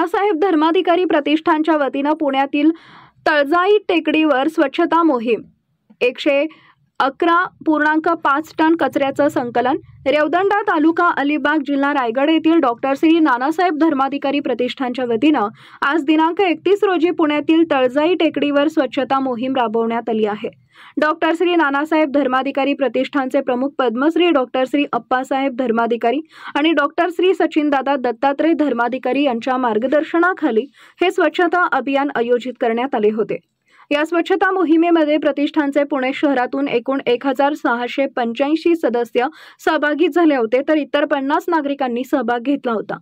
नानासाहेब धर्माधिकारी प्रतिष्ठानच्या वतीनं पुण्यातील तळजाई टेकडीवर स्वच्छता मोहीम 111.5 टन कचऱ्याचं संकलन। रेवदंडा तालुका अलिबाग जिल्हा रायगड येथील डॉक्टर श्री नानासाहेब धर्माधिकारी प्रतिष्ठानच्या वतीनं आज दिनांक 31 रोजी पुण्यातील तळजाई टेकडीवर स्वच्छता मोहीम राबवण्यात आली आहे। डॉक्टर श्री नानासाहेब धर्माधिकारी प्रतिष्ठानचे प्रमुख पद्मश्री डॉक्टर श्री अप्पासाहेब धर्माधिकारी आणि डॉक्टर श्री सचिनदादा दत्तात्रय धर्माधिकारी यांच्या मार्गदर्शनाखाली हे स्वच्छता अभियान आयोजित करण्यात आले होते। या स्वच्छता मोहिमेमध्ये प्रतिष्ठानचे पुणे शहरातून एकूण 1685 सदस्य सहभागी झाले होते, तर इतर 50 नागरिकांनी सहभाग घेतला होता।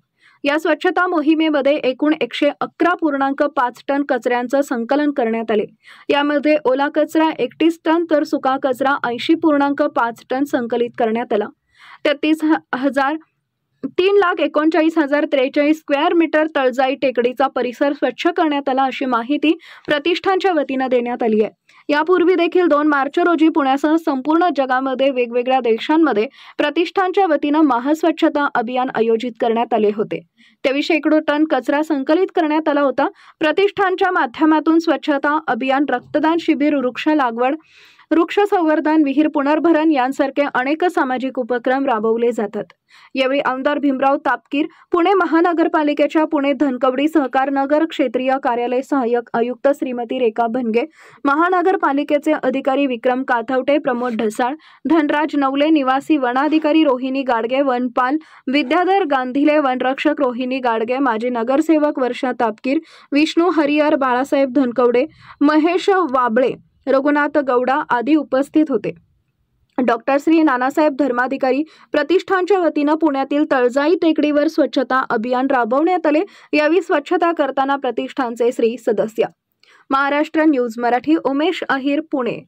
या स्वच्छता मोहिमेमध्ये एकूण 111.5 टन कचऱ्यांचं संकलन करण्यात आले। यामध्ये ओला कचरा 31 टन तर सुका कचरा 80.5 टन संकलित करण्यात आला। 3,39,043 स्क्वेअर मीटर तळजाई टेकडीचा परिसर स्वच्छ करण्यात आला, अशी माहिती प्रतिष्ठानच्या वतीनं देण्यात आली आहे। यापूर्वी देखील 2 मार्च रोजी पुण्यासह संपूर्ण जगामध्ये वेगवेगळ्या देशांमध्ये प्रतिष्ठानच्या वतीनं महास्वच्छता अभियान आयोजित करण्यात आले होते। त्यावेळी शेकडो टन कचरा संकलित करण्यात आला होता। प्रतिष्ठानच्या माध्यमातून स्वच्छता अभियान, रक्तदान शिबिर, वृक्ष लागवड, वृक्ष संवर्धन, विहीर पुनर्भरण यांसारखे अनेक सामाजिक उपक्रम राबवले जातात। यावेळी आमदार भीमराव तापकीर, पुणे महानगरपालिकेच्या पुणे धनकवडी सहकार नगर क्षेत्रीय कार्यालय सहाय्यक आयुक्त श्रीमती रेखा भनगे, महानगरपालिकेचे अधिकारी विक्रम काथवटे, प्रमोद ढसाळ, धनराज नवले, निवासी वनाधिकारी रोहिणी गाडगे, वनपाल विद्याधर गांधीले, वनरक्षक रोहिणी गाडगे, माजी नगरसेवक वर्षा तापकीर, विष्णू हरिहर, बाळासाहेब धनकवडे, महेश वाबळे, रघुनाथ गौडा आदी उपस्थित होते। डॉक्टर श्री नानासाहेब धर्माधिकारी प्रतिष्ठानच्या वतीनं पुण्यातील तळजाई टेकडीवर स्वच्छता अभियान राबवण्यात आले। यावेळी स्वच्छता करताना प्रतिष्ठानचे श्री सदस्य। महाराष्ट्र न्यूज मराठी, उमेश अहिर, पुणे।